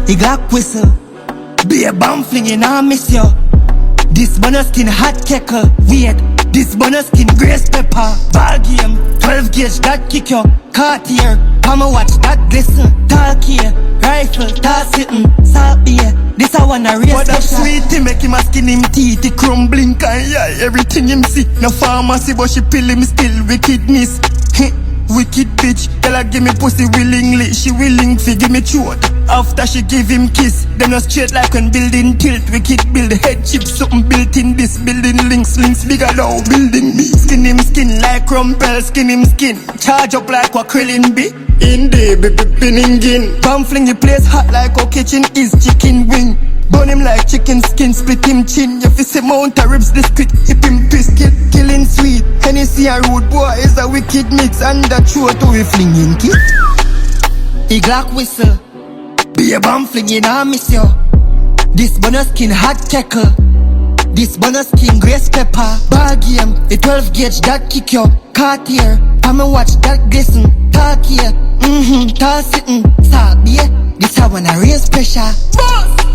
The Glock whistle. Be a bomb flinging, I miss you. This bonus skin hot kecker. Wait, this bonus skin grace pepper. Ball game, 12 gauge that kick you. Cartier, I'ma watch that glisten. Talk here, rifle, toss sitting. Salt beer, this I wanna race. But that sweet he make him a skin him teeth. He crumbling can yeah, everything him see. No pharmacy but she pill him still wickedness. Wicked bitch, tell her give me pussy willingly. She willing fi give me throat after she give him kiss. Then no straight like when building tilt. Wicked build head chip, something built in this building. Links bigger now building me. Skin him skin like rumpel, skin him skin. Charge up like what krillin be. In the pinning. Bomb fling the place hot like our kitchen is chicken wing. Burn him like chicken skin, split him chin. If it's a mount of ribs, this spit, hip him twist, killing sweet. Hennessy and road boy is a wicked mix. And the throat to we flinging kid. The Glock whistle. Be a bomb flinging, I miss you. This bonus skin hot tackle. This bonus skin grace pepper. Ball game, the 12 gauge that kick you. Cartier, I'ma watch that glisten. Talk here, toss sitting. Stop, yeah. This I wanna raise pressure. Boss!